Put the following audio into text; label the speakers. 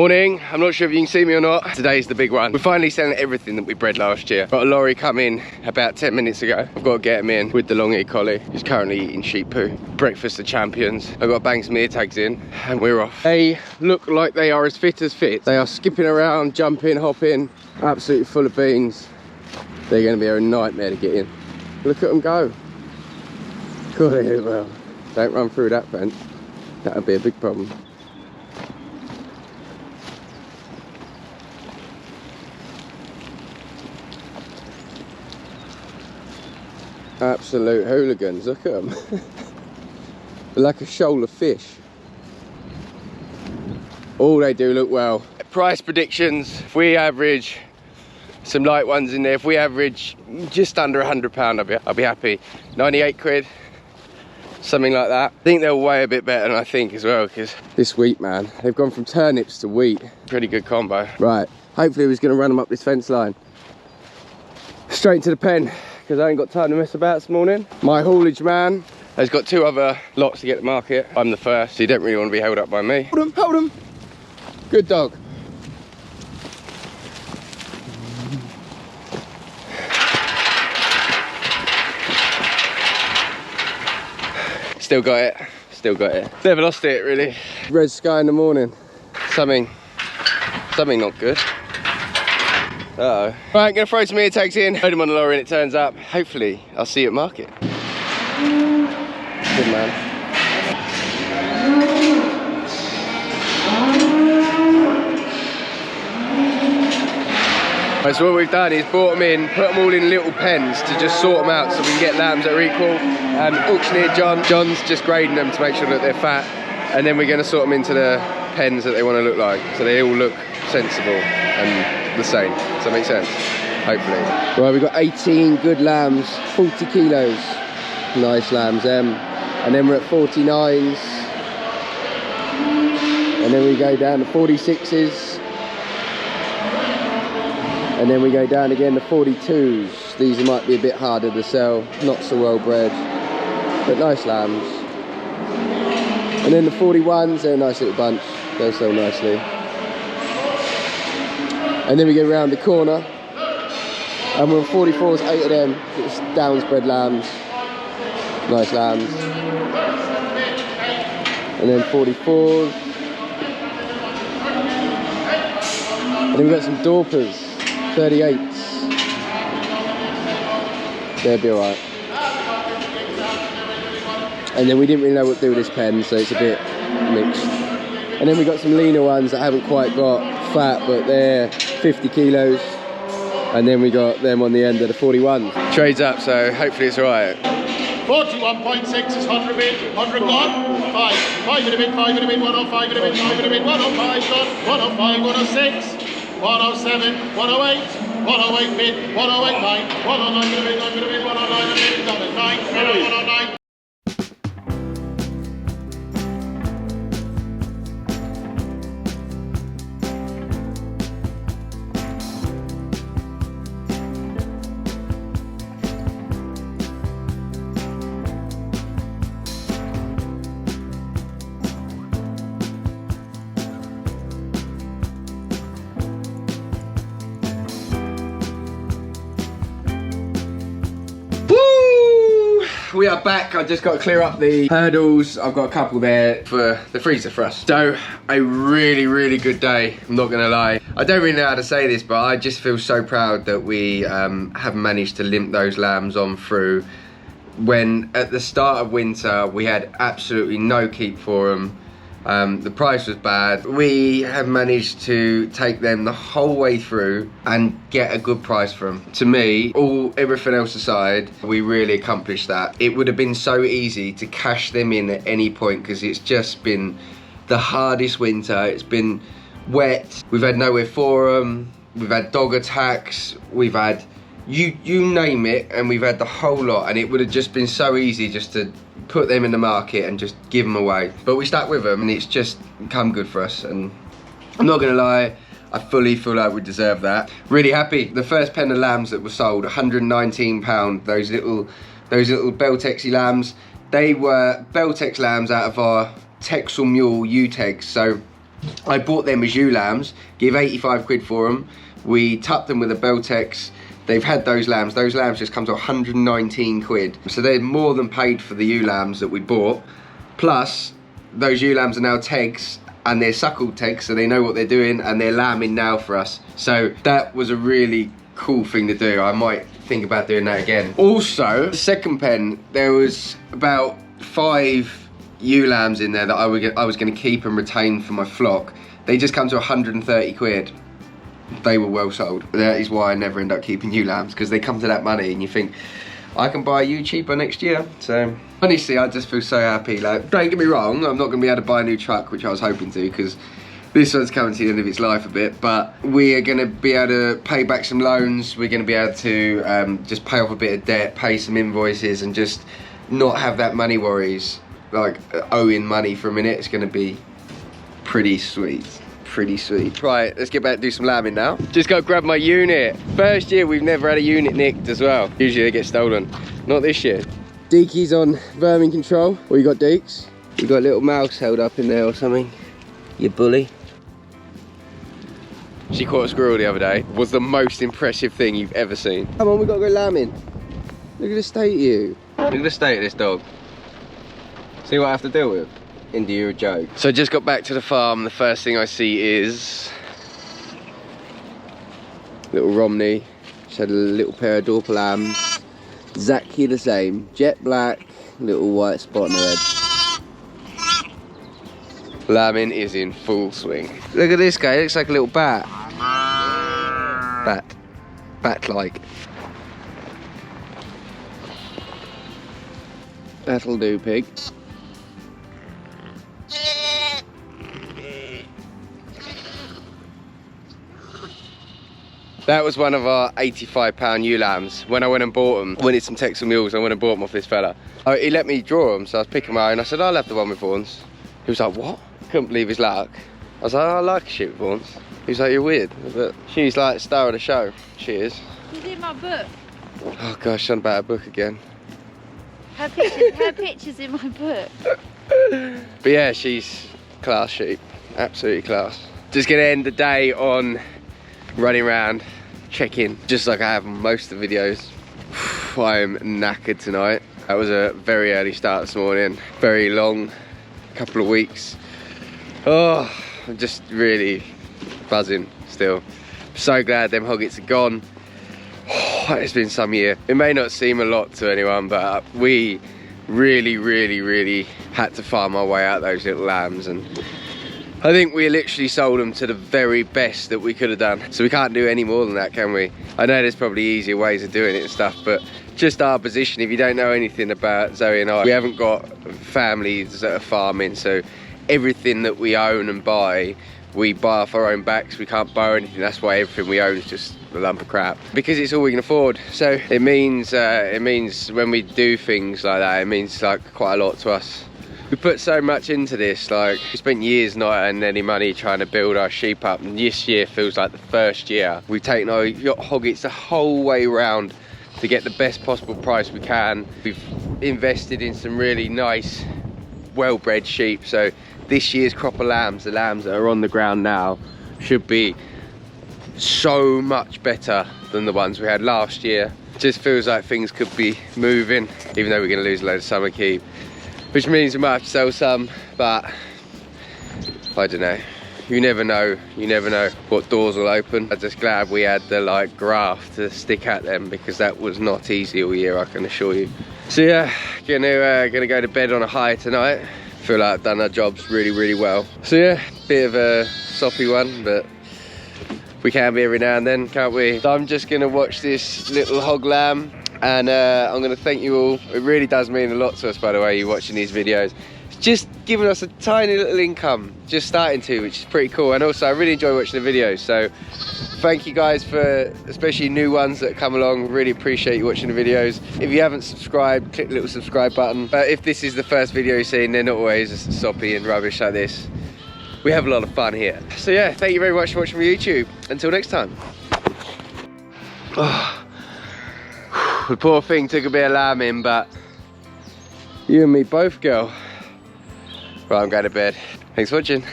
Speaker 1: Morning, I'm not sure if you can see me or not. Today's the big one. We're finally selling everything that we bred last year. Got a lorry come in about 10 minutes ago. I've got to get him in with the long-eared collie, who's currently eating sheep poo. Breakfast of champions. I've got to bang some ear tags in and we're off. They look like they are as fit as fit. They are skipping around, jumping, hopping, absolutely full of beans. They're going to be a nightmare to get in. Look at them go. God, they do well. Don't run through that fence. That would be a big problem. Absolute hooligans, look at them. They're like a shoal of fish. Oh, they do look well. Price predictions, if we average some light ones in there, if we average just under £100, I'll be happy. 98 quid, something like that. I think they'll weigh a bit better than I think as well, because this wheat, man, they've gone from turnips to wheat. Pretty good combo. Right, hopefully we're going to run them up this fence line. Straight to the pen, because I ain't got time to mess about this morning. My haulage man has got 2 other lots to get to market. I'm the first, so you don't really want to be held up by me. Hold him, hold him. Good dog. Still got it, still got it. Never lost it, really. Red sky in the morning. Something not good. Uh-oh. Right, gonna throw some ear tags in, load them on the lorry and it turns up. Hopefully, I'll see you at market. Good man. Right, so what we've done is brought them in, put them all in little pens to just sort them out so we can get lambs that are equal. Auctioneer John's just grading them to make sure that they're fat. And then we're gonna sort them into the pens that they wanna look like. So they all look sensible and the same. Does that make sense? Hopefully. Right, we've got 18 good lambs, 40 kilos. Nice lambs, and then we're at 49s. And then we go down to 46s. And then we go down again to 42s. These might be a bit harder to sell, not so well bred, but nice lambs. And then the 41s, they're a nice little bunch. They'll sell nicely. And then we go around the corner and we're on 44s, 8 of them. It's Downs bred lambs, nice lambs. And then 44s. And then we've got some Dorpers, 38s. They'll be alright. And then we didn't really know what to do with this pen, so it's a bit mixed. And then we got some leaner ones that haven't quite got fat, but they're 50 kilos. And then we got them on the end of the 41s. Trades up, so hopefully it's alright.
Speaker 2: 41.6 is 100 bid, 100 gone, 5 in a bid, 5 in a bid, 105 in a bid, 5 in a bid, 105 gone, 105, 106, 107, 108, 108 bid, 108 9, 109 in a bid, 9 in a bid, 109 in a bid, 9, 109.
Speaker 1: We are back. I've just got to clear up the hurdles. I've got a couple there for the freezer for us. So a really good day, I'm not gonna lie. I don't really know how to say this, but I just feel so proud that we have managed to limp those lambs on through when at the start of winter we had absolutely no keep for them. The price was bad. We have managed to take them the whole way through and get a good price for them. To me, everything else aside, we really accomplished that. It would have been so easy to cash them in at any point because it's just been the hardest winter. It's been wet. We've had nowhere for them. We've had dog attacks. We've had you name it, and we've had the whole lot, and it would have just been so easy just to put them in the market and just give them away. But we stuck with them and it's just come good for us, and I'm not gonna lie, I fully feel like we deserve that. Really happy. The first pen of lambs that were sold, £119, those little Beltexy lambs. They were Beltex lambs out of our Texel Mule UTEGs, so I bought them as ewe lambs, give 85 quid for them. We tucked them with a Beltex. They've had those lambs. Those lambs just come to 119 quid. So they're more than paid for the ewe lambs that we bought. Plus, those ewe lambs are now tegs, and they're suckled tegs, so they know what they're doing, and they're lambing now for us. So that was a really cool thing to do. I might think about doing that again. Also, second pen, there was about 5 ewe lambs in there that I was going to keep and retain for my flock. They just come to 130 quid. They were well sold. That is why I never end up keeping ewe lambs, because they come to that money and you think, I can buy you cheaper next year. So honestly, I just feel so happy. Like, don't get me wrong, I'm not going to be able to buy a new truck, which I was hoping to, because this one's coming to the end of its life a bit, but we are going to be able to pay back some loans. We're going to be able to just pay off a bit of debt, pay some invoices, and just not have that money worries, like owing money for a minute. It's going to be pretty sweet. Pretty sweet. Right, let's get back to do some lambing now. Just got to grab my unit. First year we've never had a unit nicked as well. Usually they get stolen. Not this year. Deaky's on vermin control. What you got, Deeks? You got a little mouse held up in there or something? You bully. She caught a squirrel the other day. Was the most impressive thing you've ever seen. Come on, we got to go lambing. Look at the state of you. Look at the state of this dog. See what I have to deal with? India, you're a joke. So I just got back to the farm. The first thing I see is little Romney. Just had a little pair of Dorper lambs. Exactly the same. Jet black, little white spot on the head. Lambing is in full swing. Look at this guy, he looks like a little bat. Bat-like. That'll do, pig. That was one of our £85 ewe lambs. When I went and bought them, wanted some Texel mules, I went and bought them off this fella. Oh, he let me draw them, so I was picking my own. I said, I'll have the one with horns. He was like, what? Couldn't believe his luck. I was like, I like a sheep with horns. He was like, you're weird. But she's like the star of the show. She is.
Speaker 3: She's in my book.
Speaker 1: Oh gosh, on about a book again.
Speaker 3: Her picture's in my book.
Speaker 1: But yeah, she's class sheep. Absolutely class. Just gonna end the day on running around, checking, just like I have on most of the videos. I'm knackered tonight. That was a very early start this morning. Very long couple of weeks. Oh, I'm just really buzzing still. So glad them hoggets are gone. Oh, it's been some year. It may not seem a lot to anyone, but we really had to farm our way out those little lambs, and I think we literally sold them to the very best that we could have done. So we can't do any more than that, can we? I know there's probably easier ways of doing it and stuff, but just our position, if you don't know anything about Zoe and I, we haven't got families that are farming, so everything that we own and buy, we buy off our own backs. We can't borrow anything. That's why everything we own is just a lump of crap, because it's all we can afford. So it means when we do things like that, it means like quite a lot to us. We put so much into this, like we spent years not earning any money trying to build our sheep up, and this year feels like the first year. We've taken our hoggets the whole way round to get the best possible price we can. We've invested in some really nice, well-bred sheep, so this year's crop of lambs, the lambs that are on the ground now, should be so much better than the ones we had last year. Just feels like things could be moving, even though we're going to lose a load of summer keep, which means we might have to sell some, but I don't know. You never know what doors will open. I'm just glad we had the graft to stick at them, because that was not easy all year, I can assure you. So yeah, gonna go to bed on a high tonight. Feel like I've done our jobs really well. So yeah, bit of a soppy one, but we can be every now and then, can't we? So I'm just gonna watch this little hog lamb, and I'm gonna thank you all. It really does mean a lot to us, by the way, you watching these videos. It's just giving us a tiny little income, just starting to, which is pretty cool. And also I really enjoy watching the videos, so thank you guys, for especially new ones that come along. Really appreciate you watching the videos. If you haven't subscribed, click the little subscribe button. But if this is the first video you've seen, they're not always soppy and rubbish like this. We have a lot of fun here. So yeah, thank you very much for watching my YouTube. Until next time. Oh, the poor thing took a bit of lambing, but you and me both, girl. Right, I'm going to bed. Thanks for watching.